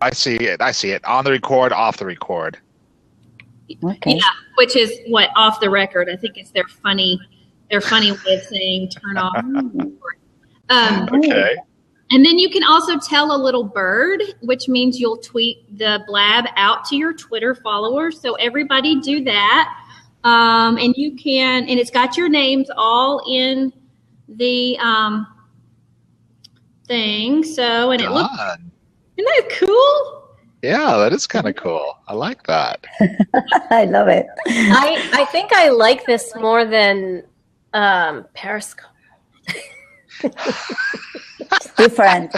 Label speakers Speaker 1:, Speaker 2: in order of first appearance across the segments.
Speaker 1: I see it. I see it. On the record, off the record.
Speaker 2: Okay. Yeah, which is what off the record. I think it's their funny way of saying turn off.
Speaker 1: Okay.
Speaker 2: And then you can also tell a little bird, which means you'll tweet the blab out to your Twitter followers. So everybody do that. And you can, and it's got your names all in the thing. So, and it looks, isn't that cool?
Speaker 1: Yeah, that is kind of cool. I like that.
Speaker 3: I love it.
Speaker 4: I think I like this more than Periscope.
Speaker 3: It's different.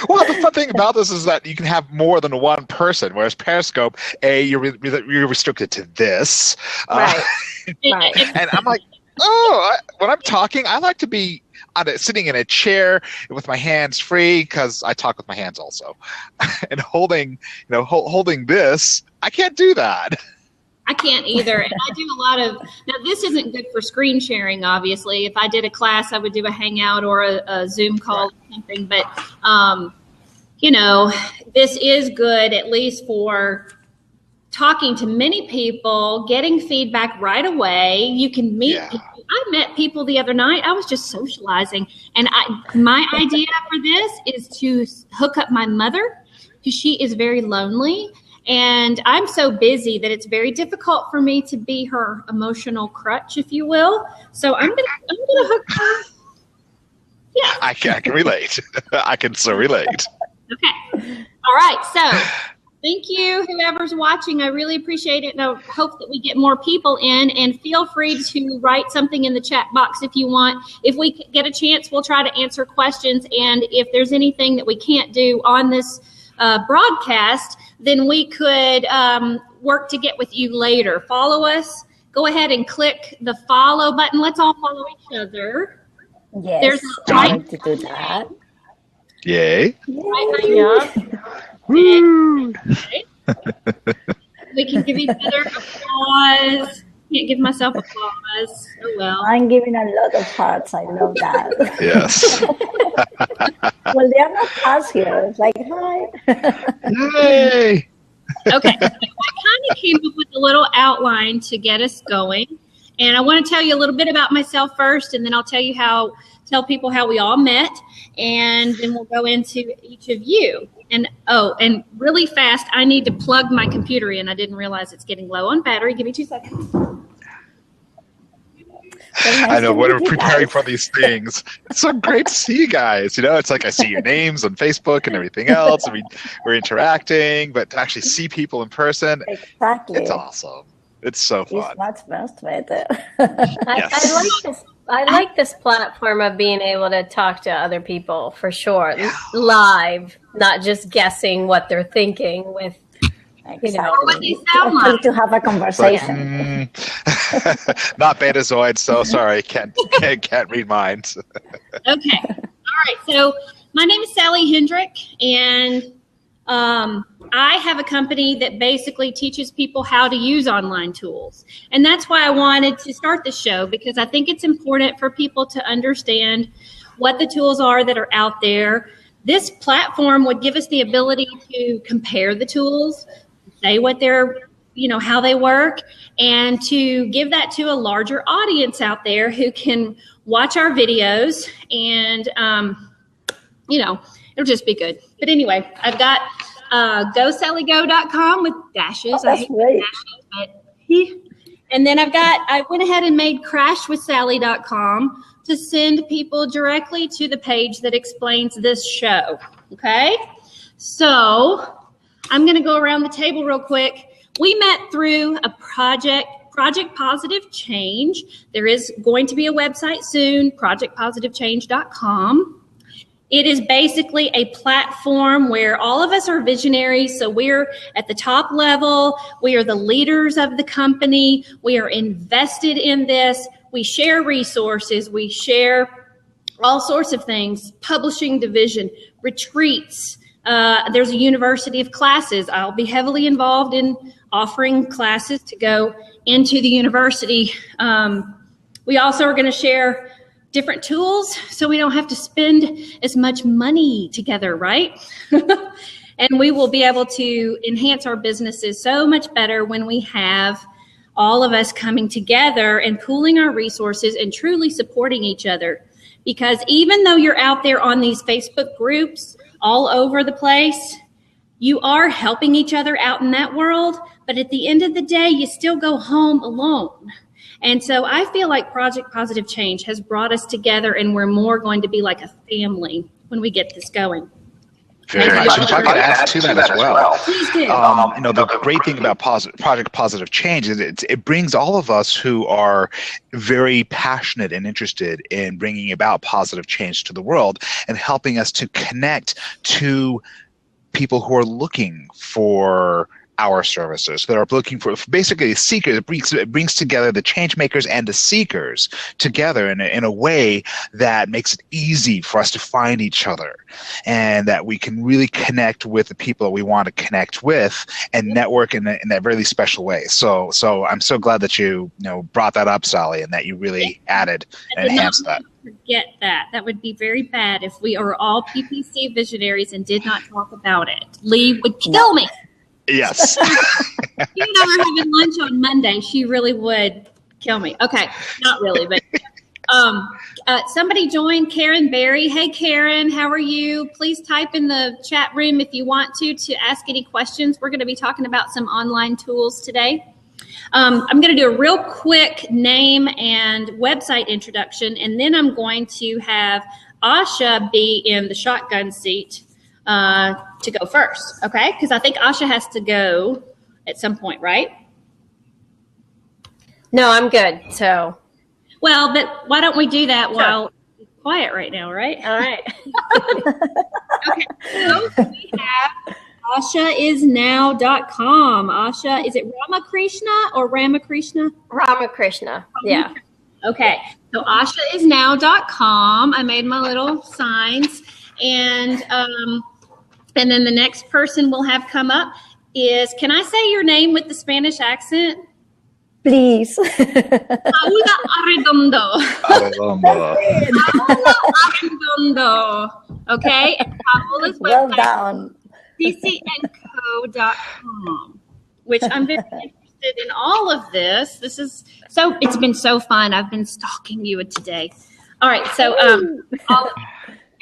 Speaker 1: Well, the fun thing about this is that you can have more than one person, whereas Periscope, you're restricted to this.
Speaker 4: Right.
Speaker 1: Right. And I'm like, when I'm talking, I like to be sitting in a chair with my hands free because I talk with my hands also. And holding this, I can't do that.
Speaker 2: I can't either. And I do a lot of, now this isn't good for screen sharing, obviously. If I did a class, I would do a Hangout or a Zoom call or something. But, this is good at least for talking to many people, getting feedback right away. You can meet people. I met people the other night. I was just socializing. And my idea for this is to hook up my mother because she is very lonely. And I'm so busy that it's very difficult for me to be her emotional crutch, if you will. So I'm gonna hook her. Yeah,
Speaker 1: I can relate. I can so relate.
Speaker 2: Okay. All right. So thank you, whoever's watching. I really appreciate it. And I hope that we get more people in. And feel free to write something in the chat box if you want. If we get a chance, we'll try to answer questions. And if there's anything that we can't do on this broadcast, then we could work to get with you later. Follow us. Go ahead and click the follow button. Let's all follow each other.
Speaker 3: Yes,
Speaker 2: there's
Speaker 3: I like to do that.
Speaker 1: Yay.
Speaker 2: Woo. Okay. We can give each other applause. Can't give myself applause. Oh well.
Speaker 3: I'm giving a lot of hearts. I love that.
Speaker 1: Yes.
Speaker 3: Well, they are not us here. It's like, hi.
Speaker 1: Yay.
Speaker 2: Okay. So I kind of came up with a little outline to get us going. And I want to tell you a little bit about myself first, and then I'll tell people how we all met, and then we'll go into each of you. And and really fast, I need to plug my computer in. I didn't realize it's getting low on battery. Give me 2 seconds.
Speaker 1: I know, when we're preparing for these things, it's so great to see you guys. It's like I see your names on Facebook and everything else. I mean, we're interacting, but to actually see people in person,
Speaker 3: exactly,
Speaker 1: it's awesome. It's so fun.
Speaker 3: It's much better.
Speaker 4: I like this platform of being able to talk to other people for sure, live, not just guessing what they're thinking with.
Speaker 3: Exactly. To have a conversation.
Speaker 1: Not Betazoid, so sorry, can't read minds.
Speaker 2: Okay. All right. So my name is Sally Hendrick, and I have a company that basically teaches people how to use online tools. And that's why I wanted to start the show, because I think it's important for people to understand what the tools are that are out there. This platform would give us the ability to compare the tools, say what they're, how they work, and to give that to a larger audience out there who can watch our videos and, it'll just be good. But anyway, I've got GoSallyGo.com with dashes.
Speaker 3: Oh, that's great.
Speaker 2: Dashes, and then I went ahead and made CrashWithSally.com to send people directly to the page that explains this show. Okay? So I'm going to go around the table real quick. We met through a Project Positive Change. There is going to be a website soon, projectpositivechange.com. It is basically a platform where all of us are visionaries. So we're at the top level. We are the leaders of the company. We are invested in this. We share resources. We share all sorts of things, publishing division, retreats. There's a university of classes. I'll be heavily involved in offering classes to go into the university. We also are going to share different tools so we don't have to spend as much money together, right? And we will be able to enhance our businesses so much better when we have all of us coming together and pooling our resources and truly supporting each other. Because even though you're out there on these Facebook groups all over the place, you are helping each other out in that world. But at the end of the day, you still go home alone. And so I feel like Project Positive Change has brought us together, and we're more going to be like a family when we get this going.
Speaker 1: Very nice. If I could add to that as well.
Speaker 2: Please do.
Speaker 1: The great thing about Project Positive Change is it brings all of us who are very passionate and interested in bringing about positive change to the world and helping us to connect to people who are looking for our services, that are looking for basically seekers. It brings together the change makers and the seekers together in a way that makes it easy for us to find each other, and that we can really connect with the people that we want to connect with and network in that really special way. So I'm so glad that you brought that up, Sally, and that you really added and enhanced that.
Speaker 2: Forget that. That would be very bad if we are all PPC visionaries and did not talk about it. Lee would kill me.
Speaker 1: Yes.
Speaker 2: You and I were having lunch on Monday. She really would kill me. Okay, not really, but somebody joined, Karen Berry. Hey, Karen, how are you? Please type in the chat room if you want to ask any questions. We're going to be talking about some online tools today. I'm going to do a real quick name and website introduction, and then I'm going to have Asha be in the shotgun seat to go first, okay? Because I think Asha has to go at some point, right?
Speaker 4: No, I'm good. So,
Speaker 2: well, but why don't we do that while it's quiet right now, right?
Speaker 4: All right.
Speaker 2: Okay, so we have AshaIsNow.com. Asha, is it Ramakrishna or Ramakrishna?
Speaker 4: Ramakrishna, yeah.
Speaker 2: Okay, so AshaIsNow.com. I made my little signs, and then the next person we'll have come up is, can I say your name with the Spanish accent?
Speaker 3: Please.
Speaker 2: Paula Arredondo.
Speaker 1: Arredondo.
Speaker 2: Paula Arredondo. Okay, and Paula's
Speaker 3: Well
Speaker 2: website,
Speaker 3: done.
Speaker 2: ccnco.com, which I'm very interested in all of this. It's been so fun. I've been stalking you today. All right, so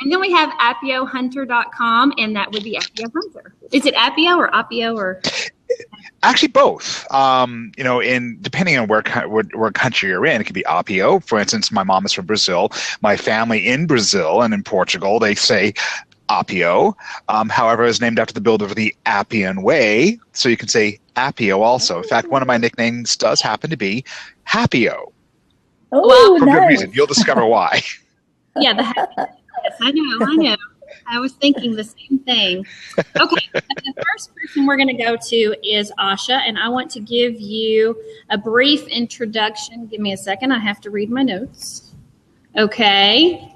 Speaker 2: and then we have appiohunter.com, and that would be Appio Hunter. Is it Appio or Appio or?
Speaker 1: Actually, both. In depending on where country you're in, it could be Appio. For instance, my mom is from Brazil. My family in Brazil and in Portugal, they say Appio. However, it's named after the builder of the Appian Way, so you can say Appio also. In fact, one of my nicknames does happen to be Happio.
Speaker 3: Oh,
Speaker 1: for
Speaker 3: nice.
Speaker 1: good reason. You'll discover why.
Speaker 2: Yeah, the happy. Yes, I know. I was thinking the same thing. Okay, the first person we're going to go to is Asha, and I want to give you a brief introduction. Give me a second. I have to read my notes. Okay.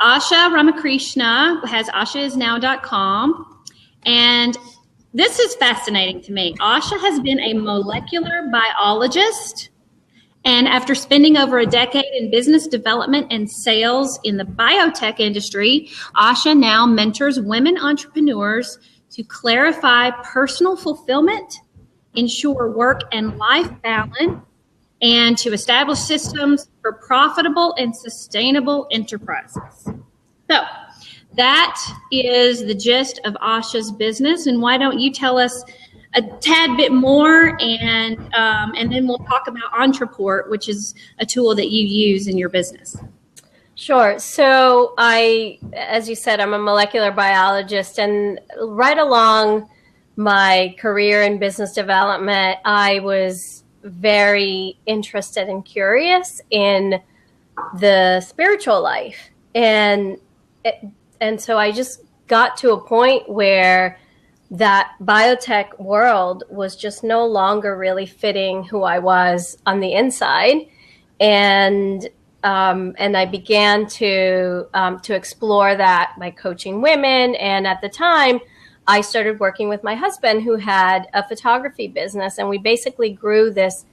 Speaker 2: Asha Ramakrishna has AshaIsNow.com, and this is fascinating to me. Asha has been a molecular biologist, and after spending over a decade in business development and sales in the biotech industry, Asha now mentors women entrepreneurs to clarify personal fulfillment, ensure work and life balance, and to establish systems for profitable and sustainable enterprises. So that is the gist of Asha's business. And why don't you tell us a tad bit more, and then we'll talk about Entreport, which is a tool that you use in your business.
Speaker 4: Sure. So as you said, I'm a molecular biologist, and right along my career in business development, I was very interested and curious in the spiritual life. And so I just got to a point where that biotech world was just no longer really fitting who I was on the inside. And I began to explore that by coaching women. And at the time, I started working with my husband, who had a photography business, and we basically grew this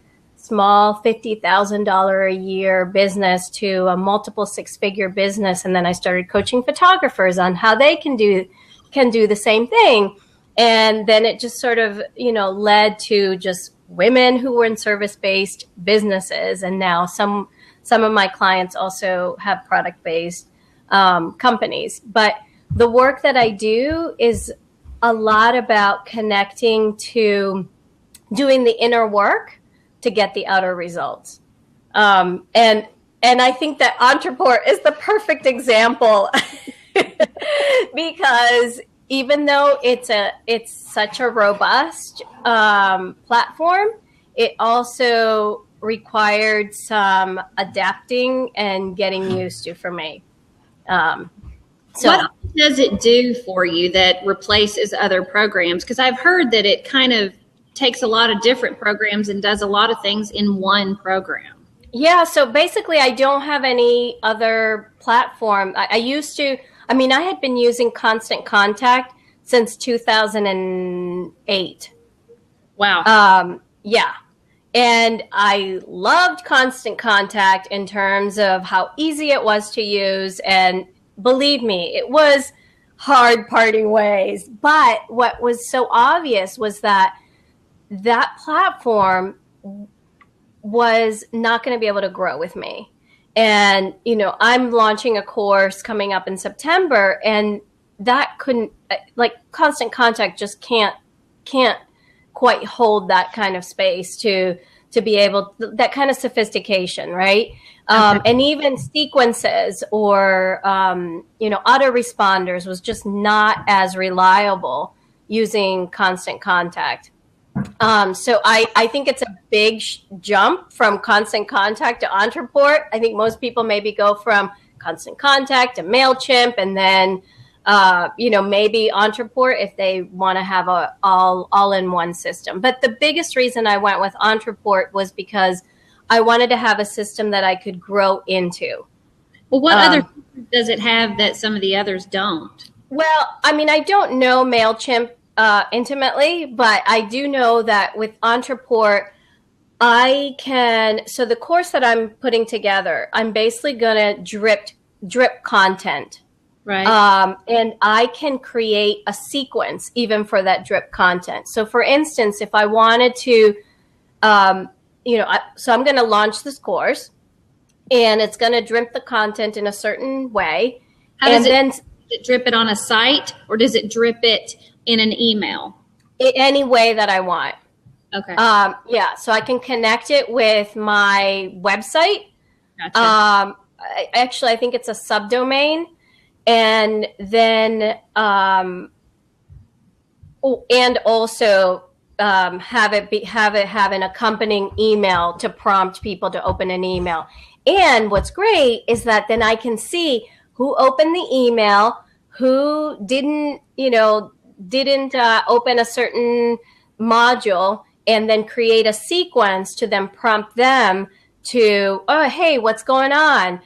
Speaker 4: small $50,000 a year business to a multiple six-figure business. And then I started coaching photographers on how they can do the same thing. And then it just sort of, led to just women who were in service-based businesses. And now some of my clients also have product-based companies. But the work that I do is a lot about connecting to doing the inner work to get the outer results. And I think that Entreport is the perfect example because even though it's such a robust platform, it also required some adapting and getting used to for me.
Speaker 2: What does it do for you that replaces other programs? Because I've heard that it kind of takes a lot of different programs and does a lot of things in one program.
Speaker 4: Yeah, so basically I don't have any other platform. I had been using Constant Contact since 2008.
Speaker 2: Wow.
Speaker 4: Yeah. And I loved Constant Contact in terms of how easy it was to use. And believe me, it was hard parting ways. But what was so obvious was that platform was not going to be able to grow with me. And, I'm launching a course coming up in September, and that couldn't, Constant Contact just can't quite hold that kind of space to be able, that kind of sophistication, right? And even sequences or, autoresponders was just not as reliable using Constant Contact. So I think it's a big jump from Constant Contact to Entreport. I think most people maybe go from Constant Contact to MailChimp and then, maybe Entreport if they want to have a all-in-one system. But the biggest reason I went with Entreport was because I wanted to have a system that I could grow into.
Speaker 2: Well, what other features does it have that some of the others don't?
Speaker 4: Well, I don't know MailChimp intimately, but I do know that with Entreport, so the course that I'm putting together, I'm basically going to drip content.
Speaker 2: Right.
Speaker 4: And I can create a sequence even for that drip content. So for instance, if I wanted to, so I'm going to launch this course and it's going to drip the content in a certain way.
Speaker 2: Does it drip it on a site or does it drip it in an email?
Speaker 4: Any way that I want.
Speaker 2: Okay.
Speaker 4: So I can connect it with my website.
Speaker 2: Gotcha.
Speaker 4: Actually, I think it's a subdomain. And then, and also have an accompanying email to prompt people to open an email. And what's great is that then I can see who opened the email, who didn't open a certain module, and then create a sequence to then prompt them to, oh, hey, what's going on?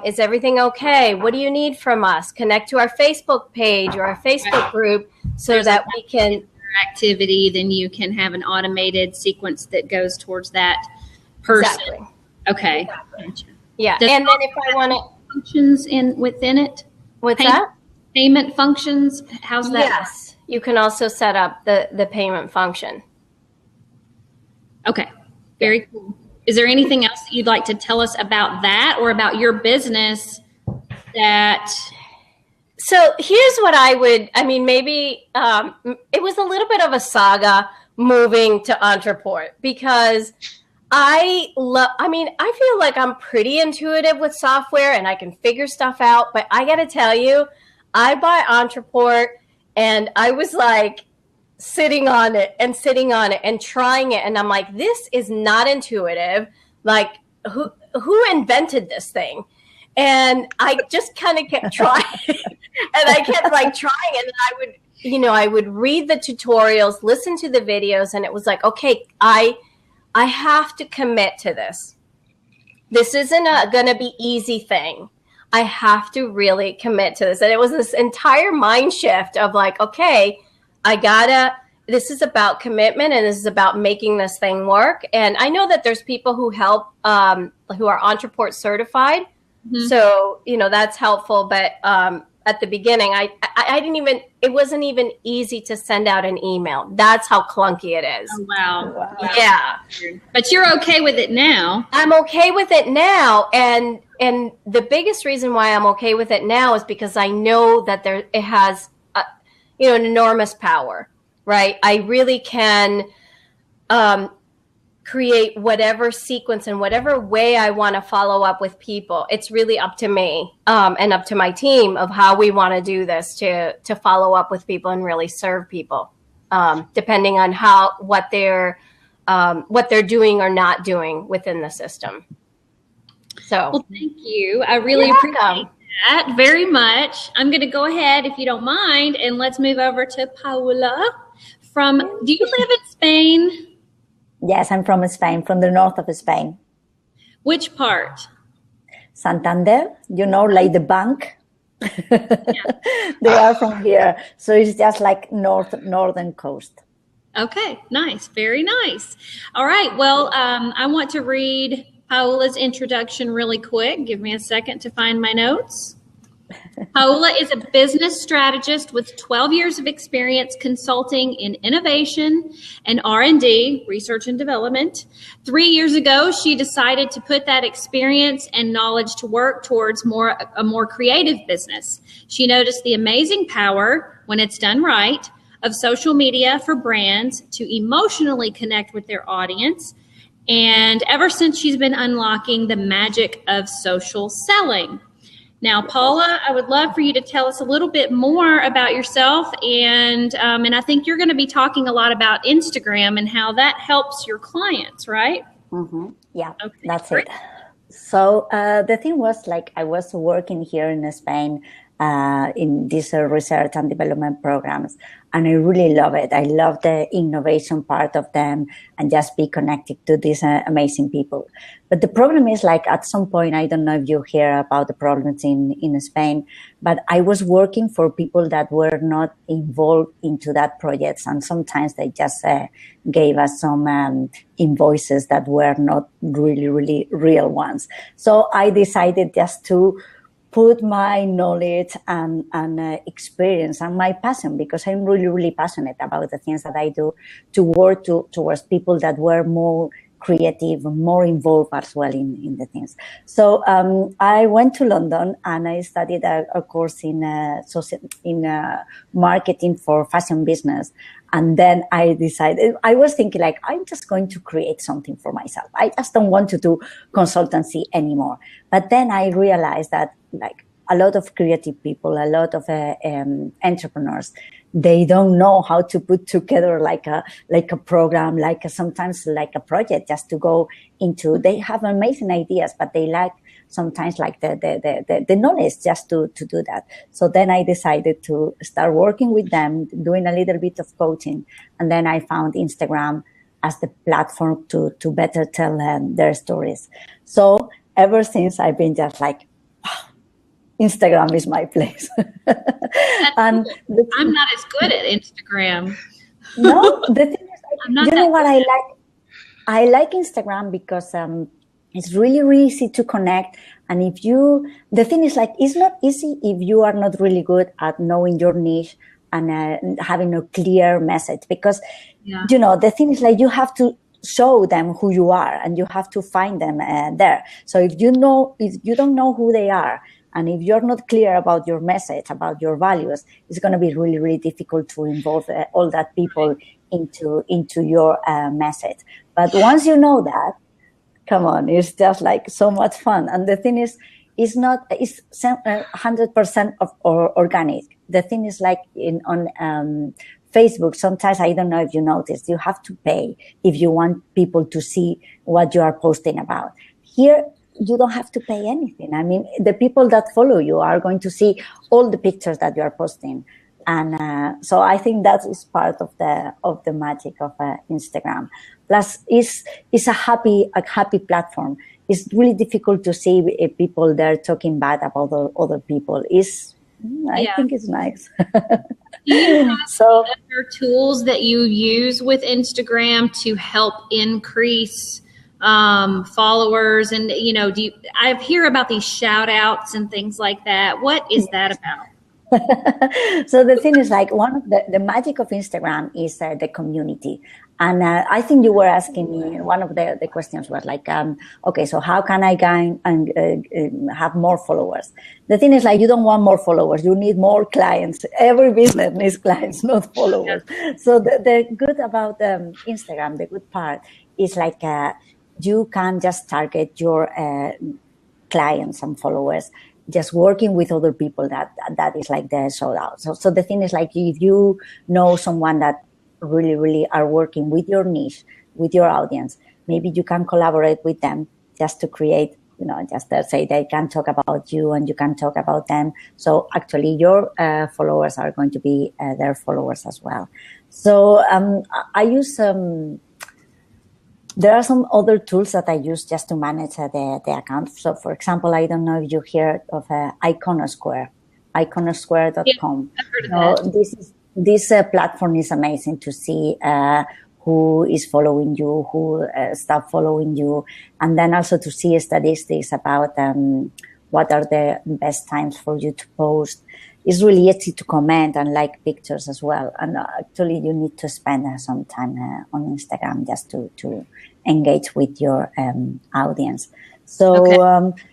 Speaker 4: Is everything okay? What do you need from us? Connect to our Facebook page or our Facebook group so that we can
Speaker 2: activity, then you can have an automated sequence that goes towards that person.
Speaker 4: Exactly.
Speaker 2: Okay.
Speaker 4: Exactly. Yeah.
Speaker 2: Does
Speaker 4: and then if I want to
Speaker 2: functions within it?
Speaker 4: What's that?
Speaker 2: Payment functions? How's that?
Speaker 4: Yes. You can also set up the payment function.
Speaker 2: Okay. Very cool. Is there anything else that you'd like to tell us about that or about your business that?
Speaker 4: So here's what maybe it was a little bit of a saga moving to Entreport because I feel like I'm pretty intuitive with software and I can figure stuff out, but I got to tell you, I bought Entreport and I was like sitting on it and trying it. And I'm like, this is not intuitive. Like who invented this thing? And I just kind of kept trying and I kept trying. And I would read the tutorials, listen to the videos. And it was like, okay, I have to commit to this. This isn't going to be easy thing. I have to really commit to this. And it was this entire mind shift of like, okay, I gotta, this is about commitment, and this is about making this thing work. And I know that there's people who help, who are Entreport certified. Mm-hmm. So, that's helpful. But at the beginning, I didn't even, it wasn't even easy to send out an email. That's how clunky it is.
Speaker 2: Oh, wow.
Speaker 4: Yeah.
Speaker 2: But you're okay with it now.
Speaker 4: I'm okay with it now. And the biggest reason why I'm okay with it now is because I know that it has, an enormous power. Right. I really can create whatever sequence and whatever way I want to follow up with people. It's really up to me and up to my team of how we want to do this to follow up with people and really serve people, depending on what they're doing or not doing within the system. So,
Speaker 2: well, thank you. I really appreciate that very much. I'm going to go ahead, if you don't mind, and let's move over to Paula. Do you live in Spain?
Speaker 3: Yes, I'm from Spain, from the north of Spain.
Speaker 2: Which part?
Speaker 3: Santander, like the bank. They are from here. So it's just like northern coast.
Speaker 2: Okay, nice. Very nice. All right. Well, I want to read Paula's introduction really quick. Give me a second to find my notes. Paula is a business strategist with 12 years of experience consulting in innovation and R&D, research and development. 3 years ago, she decided to put that experience and knowledge to work towards a more creative business. She noticed the amazing power, when it's done right, of social media for brands to emotionally connect with their audience. And ever since, she's been unlocking the magic of social selling. Now, Paula, I would love for you to tell us a little bit more about yourself, and I think you're going to be talking a lot about Instagram and how that helps your clients, right?
Speaker 3: Mm-hmm. Yeah,
Speaker 2: okay,
Speaker 3: that's
Speaker 2: great.
Speaker 3: it. So the thing was, I was working here in Spain in these research and development programs, and I really love it. I love the innovation part of them and just be connected to these amazing people. But the problem is, at some point, I don't know if you hear about the problems in Spain, but I was working for people that were not involved into that projects, and sometimes they just gave us some invoices that were not really, really real ones. So I decided just to put my knowledge and experience and my passion, because I'm really, really passionate about the things that I do, to work towards people that were more creative, more involved as well in the things. So I went to London and I studied a course in marketing for fashion business. And then I decided, I was thinking I'm just going to create something for myself. I just don't want to do consultancy anymore. But then I realized that a lot of creative people, a lot of entrepreneurs, they don't know how to put together a program, sometimes a project just to go into. They have amazing ideas, but they lack sometimes the knowledge just to do that. So then I decided to start working with them, doing a little bit of coaching. And then I found Instagram as the platform to better tell their stories. So ever since, I've been just Instagram is my place. And
Speaker 2: I'm not as good at Instagram.
Speaker 3: No, the thing is,
Speaker 2: I'm not.
Speaker 3: You know what I like? I like Instagram because it's really, really easy to connect. And the thing is it's not easy if you are not really good at knowing your niche and having a clear message, because, the thing is you have to show them who you are and you have to find them there. So if you don't know who they are, and if you're not clear about your message, about your values, it's going to be really, really difficult to involve all that people into your message. But once you know that, come on, it's just so much fun. And the thing is, it's 100% of organic. The thing is on Facebook, sometimes, I don't know if you noticed, you have to pay if you want people to see what you are posting about. Here, you don't have to pay anything. I mean, the people that follow you are going to see all the pictures that you are posting. And so I think that is part of the magic of Instagram. Plus, it's a happy platform. It's really difficult to see people there talking bad about other people. I think it's nice.
Speaker 2: Do you have
Speaker 3: So
Speaker 2: other tools that you use with Instagram to help increase followers? And, you know, I hear about these shout outs and things like that. What is that about?
Speaker 3: so the thing is, like, one of the magic of Instagram is the community. And I think you were asking me, one of the questions was like, okay, so how can I gain and have more followers? The thing is, like, you don't want more followers, you need more clients. Every business needs clients, not followers. So the good about Instagram, the good part is like you can just target your clients and followers just working with other people that is like the sold out. So the thing is, like, if you know someone that really are working with your niche, with your audience, maybe you can collaborate with them just to create, you know, just to say they can talk about you and you can talk about them. So actually your followers are going to be their followers as well. So I use there are some other tools that I use just to manage the account. So, for example, I don't know if you heard of Iconosquare, iconosquare.com.
Speaker 2: I've heard of that.
Speaker 3: This platform is amazing to see who is following you, who stopped following you, and then also to see statistics about what are the best times for you to post. It's really easy to comment and like pictures as well. And actually, you need to spend some time on Instagram just to engage with your audience. So, okay.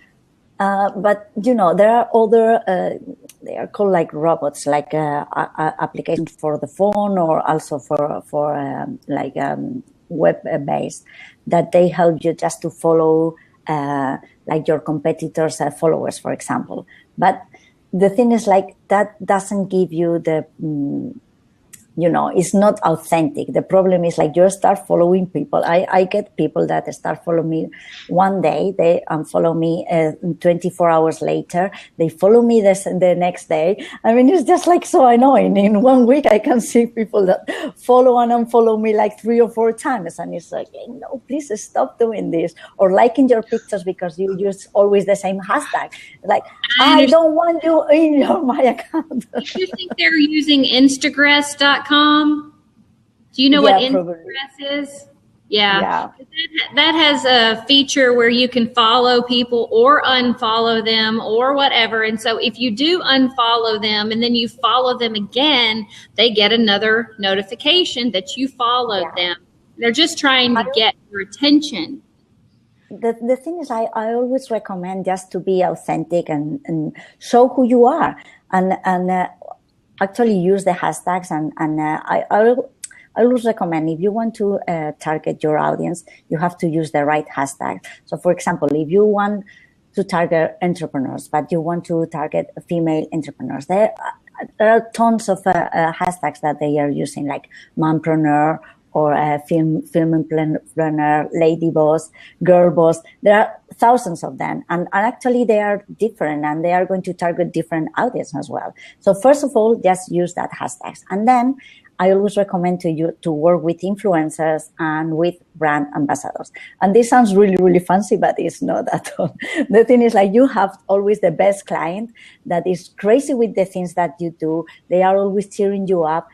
Speaker 3: But you know, there are other. They are called like robots, like applications for the phone, or also for web based, that they help you just to follow like your competitors' followers, for example. But the thing is, like, that doesn't give you the, you know, it's not authentic. The problem is, like, you start following people. I get people that start following me one day, they unfollow me 24 hours later, they follow me the next day. I mean, it's just like so annoying. In 1 week, I can see people that follow and unfollow me like 3 or 4 times. And it's like, no, please stop doing this. Or liking your pictures because you use always the same hashtag. Like, I don't want you in my account.
Speaker 2: Do you think they're using Instagress.com? Do you know what Instagress is? Yeah. That has a feature where you can follow people or unfollow them or whatever. And so if you do unfollow them and then you follow them again, they get another notification that you followed them. They're just trying to get your attention.
Speaker 3: The thing is, I always recommend just to be authentic and show who you are, and actually use the hashtags. And I always recommend, if you want to target your audience, you have to use the right hashtag. So, for example, if you want to target entrepreneurs, but you want to target female entrepreneurs, there are tons of hashtags that they are using, like mompreneur, or filmpreneur, lady boss, girl boss. There are thousands of them. And actually they are different, and they are going to target different audience as well. So first of all, just use that hashtags. And then I always recommend to you to work with influencers and with brand ambassadors. And this sounds really, really fancy, but it's not at all. The thing is, like, you have always the best client that is crazy with the things that you do. They are always cheering you up.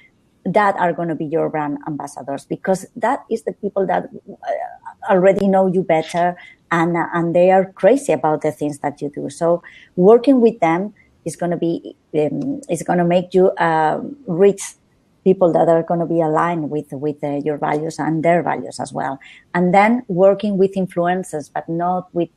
Speaker 3: That are going to be your brand ambassadors, because that is the people that already know you better, and they are crazy about the things that you do. So working with them is going to be is going to make you reach people that are going to be aligned with your values and their values as well. And then working with influencers, but not with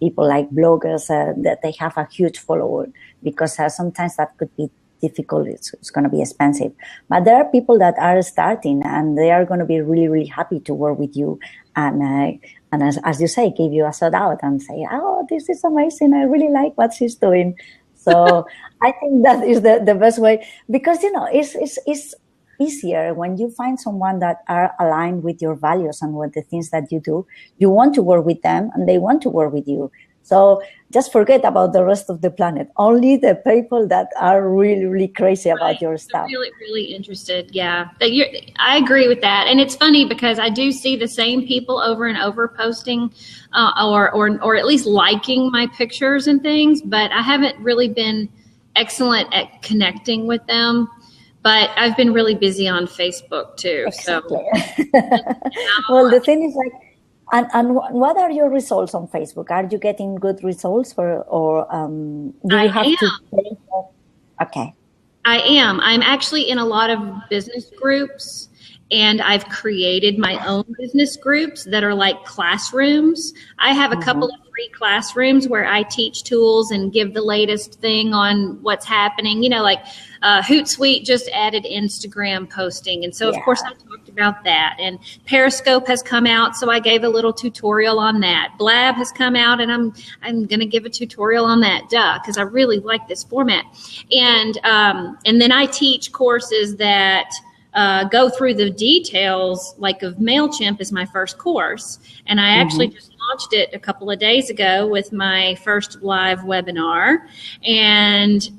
Speaker 3: people like bloggers that they have a huge follower, because sometimes that could be difficult. It's going to be expensive. But there are people that are starting, and they are going to be really, really happy to work with you. And as you say, give you a shout out and say, oh, this is amazing. I really like what she's doing. So I think that is the best way, because, you know, it's easier when you find someone that are aligned with your values and with the things that you do. You want to work with them, and they want to work with you. So just forget about the rest of the planet. Only the people that are really, really crazy about your stuff.
Speaker 2: Really, really interested. Yeah, I agree with that. And it's funny because I do see the same people over and over posting or at least liking my pictures and things, but I haven't really been excellent at connecting with them. But I've been really busy on Facebook too.
Speaker 3: Exactly.
Speaker 2: So.
Speaker 3: Well, the thing is like, and what are your results on Facebook? Are you getting good results, or do you have to pay for? Okay.
Speaker 2: I am. I'm actually in a lot of business groups, and I've created my own business groups that are like classrooms. I have a couple of free classrooms where I teach tools and give the latest thing on what's happening. You know, like Hootsuite just added Instagram posting. And so, of course, I talked about that. And Periscope has come out, so I gave a little tutorial on that. Blab has come out, and I'm going to give a tutorial on that, because I really like this format. And then I teach courses that go through the details, like of MailChimp is my first course. And I actually just launched it a couple of days ago with my first live webinar. And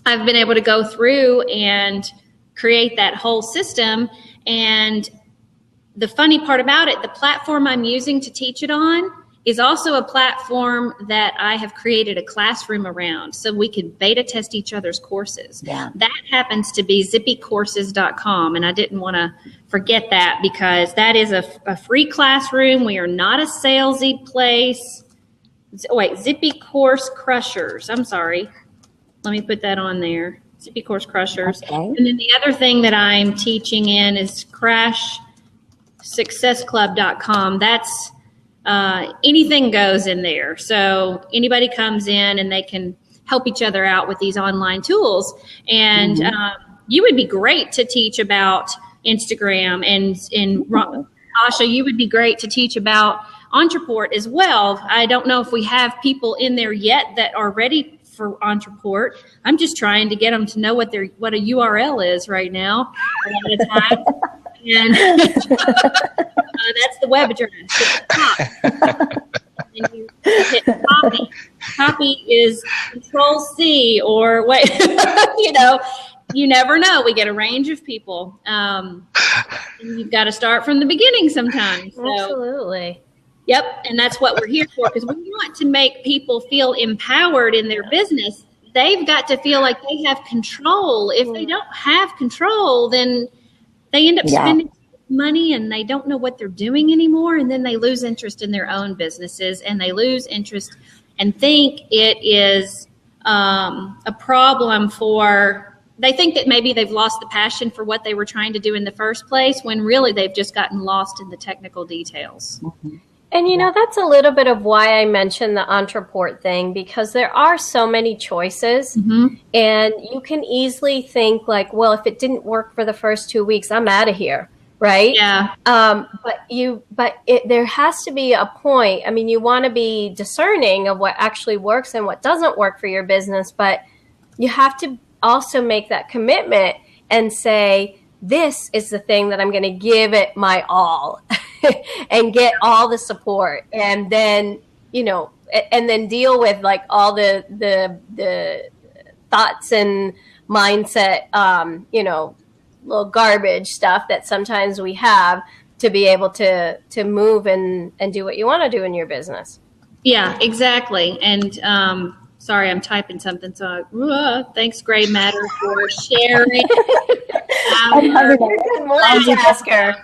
Speaker 2: I've been able to go through and create that whole system. And the funny part about it, the platform I'm using to teach it on is also a platform that I have created a classroom around, so we could beta test each other's courses. Yeah. That happens to be zippycourses.com, and I didn't want to forget that, because that is a free classroom. We are not a salesy place. Wait, Zippy Course Crushers. I'm sorry. Let me put that on there. Zippy Course Crushers. Okay. And then the other thing that I'm teaching in is crashsuccessclub.com. That's anything goes in there. So anybody comes in and they can help each other out with these online tools. And you would be great to teach about Instagram, and Asha, you would be great to teach about Entreport as well. I don't know if we have people in there yet that are ready for Entreport. I'm just trying to get them to know what a URL is right now a lot of time. And that's the web address. And you hit copy. Copy is Control-C, or wait, you never know. We get a range of people. And you've got to start from the beginning sometimes. So,
Speaker 4: absolutely.
Speaker 2: Yep, and that's what we're here for, because we want to make people feel empowered in their business. They've got to feel like they have control. If they don't have control, then they end up spending money and they don't know what they're doing anymore, and then they lose interest in their own businesses, and they lose interest and think it is a problem they think that maybe they've lost the passion for what they were trying to do in the first place, when really they've just gotten lost in the technical details.
Speaker 4: And, that's a little bit of why I mentioned the Entreport thing, because there are so many choices, and you can easily think like, well, if it didn't work for the first 2 weeks, I'm out of here. Right. Yeah. There has to be a point. I mean, you want to be discerning of what actually works and what doesn't work for your business, but you have to also make that commitment and say, this is the thing that I'm going to give it my all and get all the support. And then, and then deal with like all the thoughts and mindset, little garbage stuff that sometimes we have to be able to move and do what you want to do in your business.
Speaker 2: Yeah, exactly. And sorry, I'm typing something. So thanks, Gray Matter, for sharing.
Speaker 4: Good multitasker.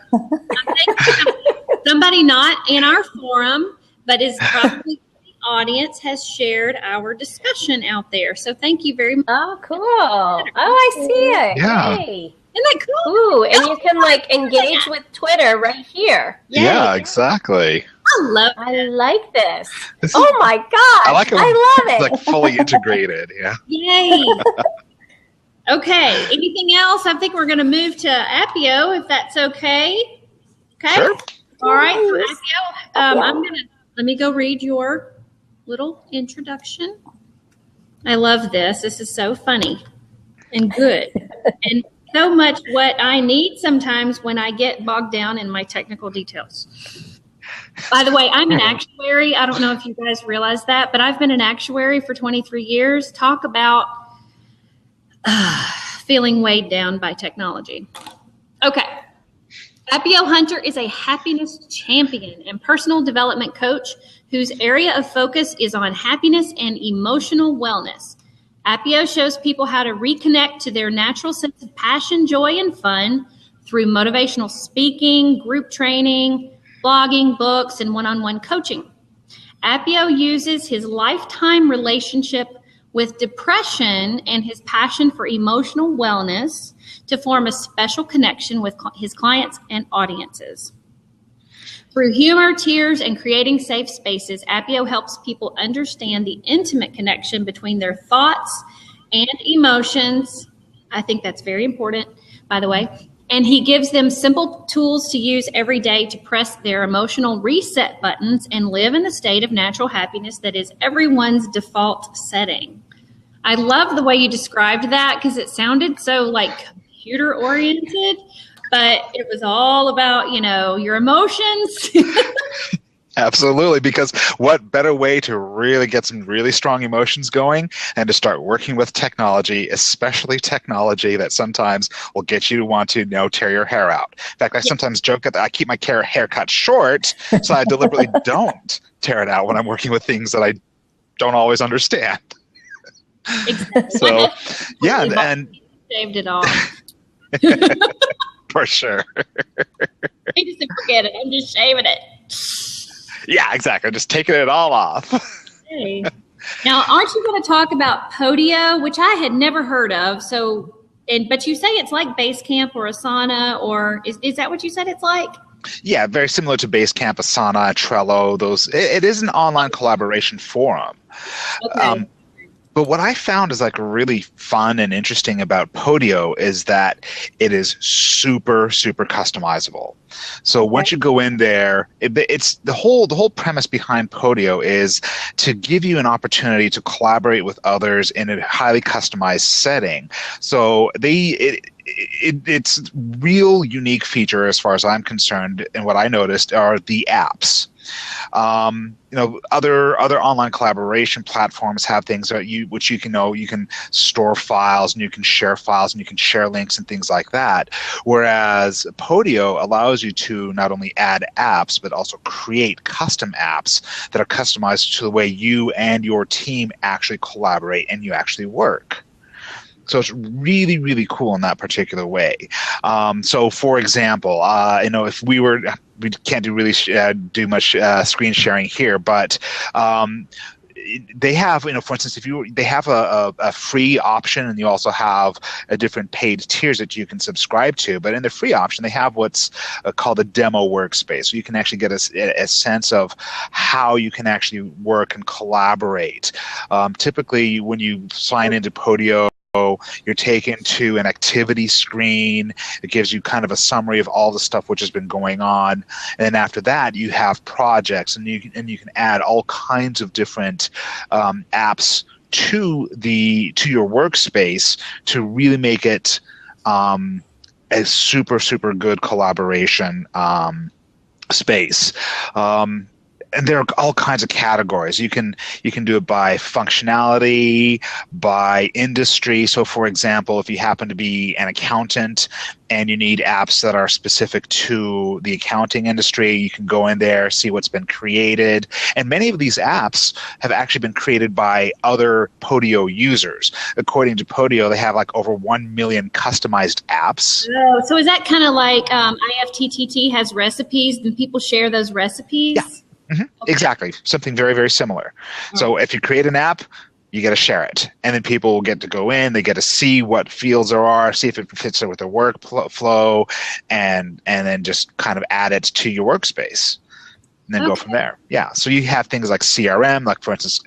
Speaker 2: Somebody not in our forum, but is probably the audience, has shared our discussion out there. So thank you very much.
Speaker 4: Oh, cool. Oh, I see it.
Speaker 1: Yeah.
Speaker 4: Hey.
Speaker 2: Isn't that cool?
Speaker 4: Ooh, and you can engage with Twitter right here.
Speaker 1: Yay. Yeah, exactly.
Speaker 2: I
Speaker 4: like this. Oh my God.
Speaker 1: I like it.
Speaker 4: I love it.
Speaker 1: Like fully integrated. Yeah.
Speaker 2: Yay. Okay. Anything else? I think we're going to move to Appio, if that's okay. Okay.
Speaker 1: Sure.
Speaker 2: All right. So Appio, let me go read your little introduction. I love this. This is so funny and good. And so much what I need sometimes when I get bogged down in my technical details. By the way, I'm an actuary. I don't know if you guys realize that, but I've been an actuary for 23 years. Talk about feeling weighed down by technology. Okay. FPL Hunter is a happiness champion and personal development coach whose area of focus is on happiness and emotional wellness. Appio shows people how to reconnect to their natural sense of passion, joy, and fun through motivational speaking, group training, blogging, books, and one-on-one coaching. Appio uses his lifetime relationship with depression and his passion for emotional wellness to form a special connection with his clients and audiences. Through humor, tears, and creating safe spaces, Appio helps people understand the intimate connection between their thoughts and emotions. I think that's very important, by the way. And he gives them simple tools to use every day to press their emotional reset buttons and live in the state of natural happiness that is everyone's default setting. I love the way you described that because it sounded so like computer oriented, but it was all about, your emotions.
Speaker 1: Absolutely, because what better way to really get some really strong emotions going and to start working with technology, especially technology that sometimes will get you to want to tear your hair out. In fact, I sometimes joke that I keep my hair cut short, so I deliberately don't tear it out when I'm working with things that I don't always understand.
Speaker 2: Exactly.
Speaker 1: So, yeah, and
Speaker 2: shaved it off.
Speaker 1: For sure.
Speaker 2: I just forget it. I'm just shaving it.
Speaker 1: Yeah, exactly. Just taking it all off.
Speaker 2: Okay. Now, aren't you going to talk about Podio, which I had never heard of? So, but you say it's like Basecamp or Asana, or is that what you said it's like?
Speaker 1: Yeah, very similar to Basecamp, Asana, Trello. It is an online collaboration forum.
Speaker 2: Okay.
Speaker 1: But what I found is really fun and interesting about Podio is that it is super, super customizable. So once you go in there, it's the whole premise behind Podio is to give you an opportunity to collaborate with others in a highly customized setting. So it's real unique feature as far as I'm concerned, and what I noticed are the apps. Other online collaboration platforms have things that you can store files and you can share files and you can share links and things like that. Whereas Podio allows you to not only add apps but also create custom apps that are customized to the way you and your team actually collaborate and you actually work. So it's really, really cool in that particular way. So, for example, if we can't do much screen sharing here, but they have, for instance, they have a free option, and you also have a different paid tiers that you can subscribe to. But in the free option, they have what's called a demo workspace. So you can actually get a sense of how you can actually work and collaborate. Typically, when you sign into Podio, you're taken to an activity screen. It gives you kind of a summary of all the stuff which has been going on, and then after that you have projects, and you can add all kinds of different apps to your workspace to really make it a super, super good collaboration space. And there are all kinds of categories. You can do it by functionality, by industry. So, for example, if you happen to be an accountant and you need apps that are specific to the accounting industry, you can go in there, see what's been created. And many of these apps have actually been created by other Podio users. According to Podio, they have over 1 million customized apps.
Speaker 2: Oh, so is that kind of like IFTTT has recipes and people share those recipes?
Speaker 1: Yeah. Mm-hmm. Okay. Exactly. Something very, very similar. So if you create an app, you got to share it. And then people will get to go in, they get to see what fields there are, see if it fits with their workflow, and then just kind of add it to your workspace. And then go from there. Yeah. So you have things like CRM, like for instance,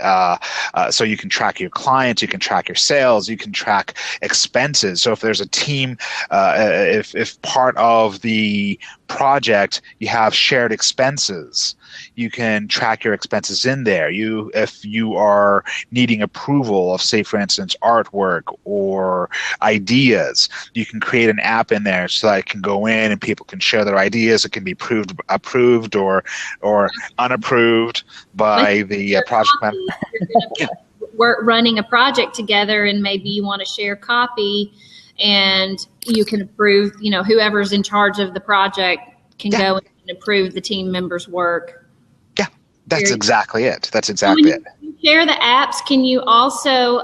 Speaker 1: so you can track your clients, you can track your sales, you can track expenses. So if there's a team, if part of the project you have shared expenses, you can track your expenses in there. If you are needing approval of, say, for instance, artwork or ideas, you can create an app in there so that it can go in and people can share their ideas. It can be approved or unapproved by the project manager.
Speaker 2: We're running a project together, and maybe you want to share copy, and you can approve. Whoever's in charge of the project can go and approve the team members' work.
Speaker 1: That's exactly it. That's exactly it.
Speaker 2: When you share the apps, can you also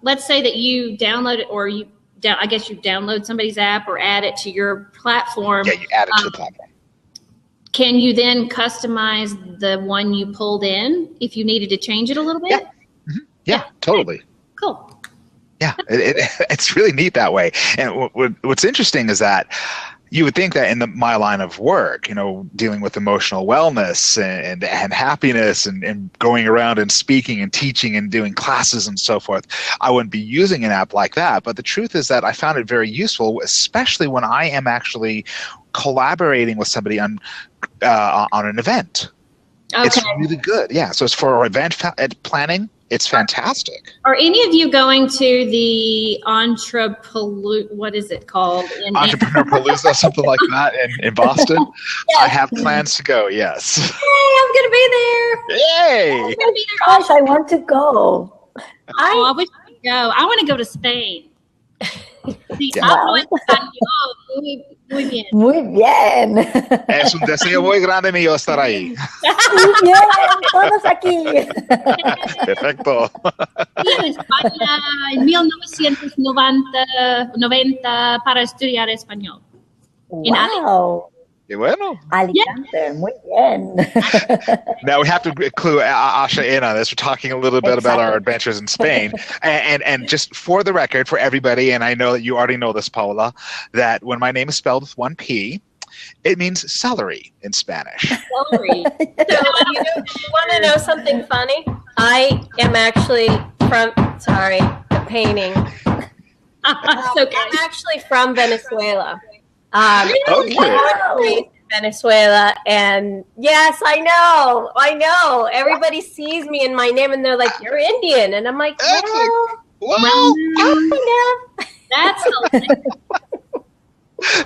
Speaker 2: let's say that you download it, or I guess you download somebody's app or add it to your platform.
Speaker 1: Yeah, you add it to the platform.
Speaker 2: Can you then customize the one you pulled in if you needed to change it a little bit?
Speaker 1: Yeah, yeah, totally.
Speaker 2: Cool.
Speaker 1: Yeah, it's really neat that way. And what's interesting is that you would think that in my line of work, dealing with emotional wellness and happiness and going around and speaking and teaching and doing classes and so forth, I wouldn't be using an app like that. But the truth is that I found it very useful, especially when I am actually collaborating with somebody on an event.
Speaker 2: Okay.
Speaker 1: It's really good. Yeah. So it's for event planning. It's fantastic.
Speaker 2: Are any of you going to the what is it called?
Speaker 1: Entrepreneur Palooza, something like that in Boston? Yes. I have plans to go, yes.
Speaker 2: Yay, I'm going to be there.
Speaker 1: Yay.
Speaker 2: I'm gonna be there.
Speaker 3: Gosh, I want to go.
Speaker 2: I wish I could go. I want to go to Spain. Sí, hablo español muy bien.
Speaker 3: Muy bien.
Speaker 1: Es un deseo muy grande mío estar ahí.
Speaker 3: Muy bien, todos aquí.
Speaker 1: Perfecto.
Speaker 2: Sí, en España en 1990 para estudiar español.
Speaker 3: Wow.
Speaker 1: Qué bueno.
Speaker 3: Alicante, muy bien.
Speaker 1: Now we have to clue Asha in on this. We're talking a little bit about our adventures in Spain. and just for the record, for everybody, and I know that you already know this, Paula, that when my name is spelled with one P, it means celery in Spanish.
Speaker 2: Celery.
Speaker 4: So you want to know something funny? I am actually from, the painting.
Speaker 2: Okay.
Speaker 4: I'm actually from Venezuela.
Speaker 1: Okay.
Speaker 4: Venezuela, and yes, I know. Everybody sees me in my name, and they're like, "You're Indian," and I'm like,
Speaker 1: Wow.
Speaker 2: That's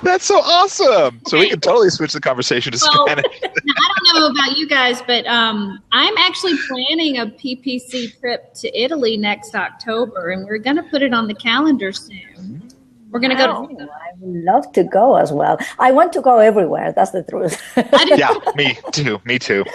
Speaker 1: That's so awesome. So we can totally switch the conversation to Spanish.
Speaker 2: Now, I don't know about you guys, but I'm actually planning a PPC trip to Italy next October, and we're going to put it on the calendar soon. We're going to go to.
Speaker 3: I would love to go as well. I want to go everywhere. That's the truth.
Speaker 1: Yeah, me too.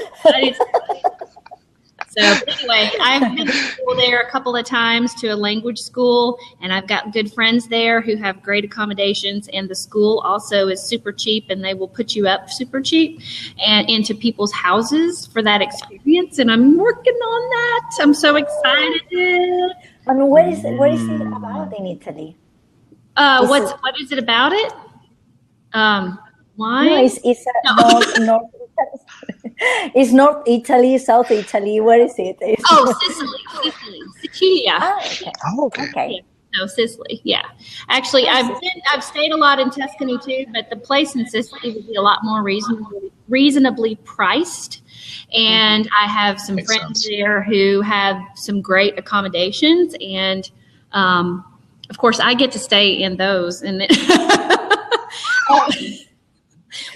Speaker 2: So anyway, I've been to school there a couple of times, to a language school, and I've got good friends there who have great accommodations, and the school also is super cheap, and they will put you up super cheap and into people's houses for that experience, and I'm working on that. I'm so excited.
Speaker 3: And what is it about in Italy?
Speaker 2: What is it about it? Wine?
Speaker 3: No, it's North Italy, South Italy. Where is it?
Speaker 2: Sicilia.
Speaker 3: Okay.
Speaker 2: Yeah. No, Sicily. Yeah, actually, I've stayed a lot in Tuscany too, but the place in Sicily would be a lot more reasonably priced. And I have some friends there who have some great accommodations, and of course, I get to stay in those, and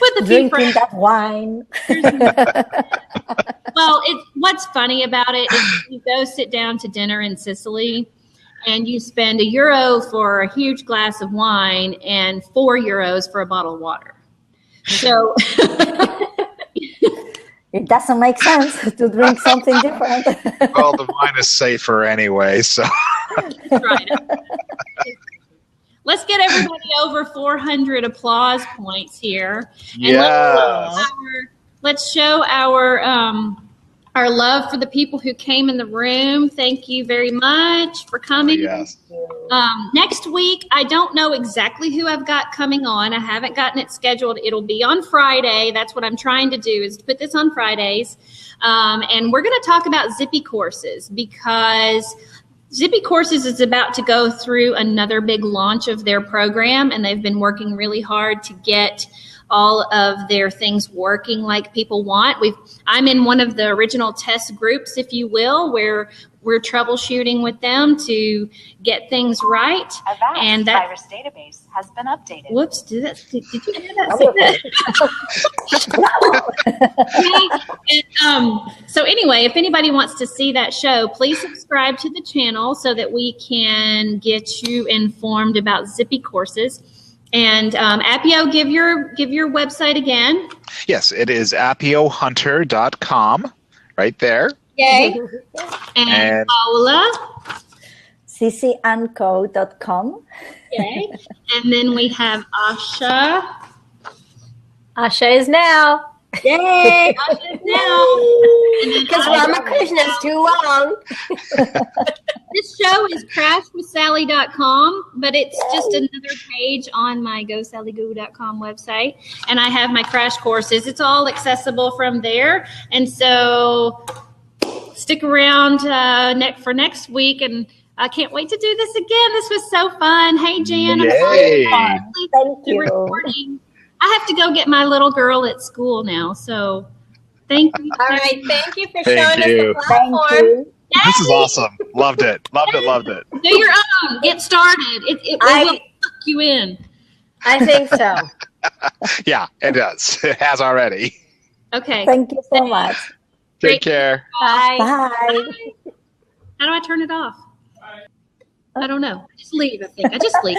Speaker 2: with a few friends.
Speaker 3: Drinking that wine.
Speaker 2: Well, what's funny about it is you go sit down to dinner in Sicily, and you spend €1 for a huge glass of wine and €4 for a bottle of water. So
Speaker 3: it doesn't make sense to drink something different.
Speaker 1: Well, the wine is safer anyway, so.
Speaker 2: Right. Let's get everybody over 400 applause points here. And let's show our love for the people who came in the room. Thank you very much for coming.
Speaker 1: Yes.
Speaker 2: Next week, I don't know exactly who I've got coming on. I haven't gotten it scheduled. It'll be on Friday. That's what I'm trying to do, is to put this on Fridays. And we're going to talk about Zippy Courses, because Zippy Courses is about to go through another big launch of their program, and they've been working really hard to get all of their things working like people want. I'm in one of the original test groups, if you will, where we're troubleshooting with them to get things right.
Speaker 5: And that virus database has been updated.
Speaker 2: Whoops! Did you hear that? So anyway, if anybody wants to see that show, please subscribe to the channel so that we can get you informed about Zippy Courses. And Appio, give your website again.
Speaker 1: Yes, it is appiohunter.com, right there.
Speaker 2: Yay. And Paula.
Speaker 3: Sí, ccandco.com.
Speaker 2: Okay. And then we have Asha.
Speaker 4: Asha is now.
Speaker 2: Yay! Asha is now.
Speaker 4: Because Ramakrishna is too long.
Speaker 2: This show is crashwithsally.com, but it's just another page on my GoSallyGo.com website. And I have my crash courses. It's all accessible from there. And so stick around for next week. And I can't wait to do this again. This was so fun. Hey, Jan.
Speaker 1: Yay.
Speaker 3: Thank you.
Speaker 2: Recording. I have to go get my little girl at school now. So thank you.
Speaker 4: All right. Thank you for
Speaker 1: Thank
Speaker 4: showing us
Speaker 1: you.
Speaker 4: the platform.
Speaker 3: Thank you.
Speaker 1: This is awesome. Loved it. Loved it.
Speaker 2: Do your own. Get started. It will suck you in.
Speaker 4: I think so.
Speaker 1: Yeah, it does. It has already.
Speaker 2: Okay.
Speaker 3: Thank you so much.
Speaker 1: Take care.
Speaker 4: Bye.
Speaker 3: Bye.
Speaker 2: How do I turn it off? I don't know. Just leave, I think. I just leave.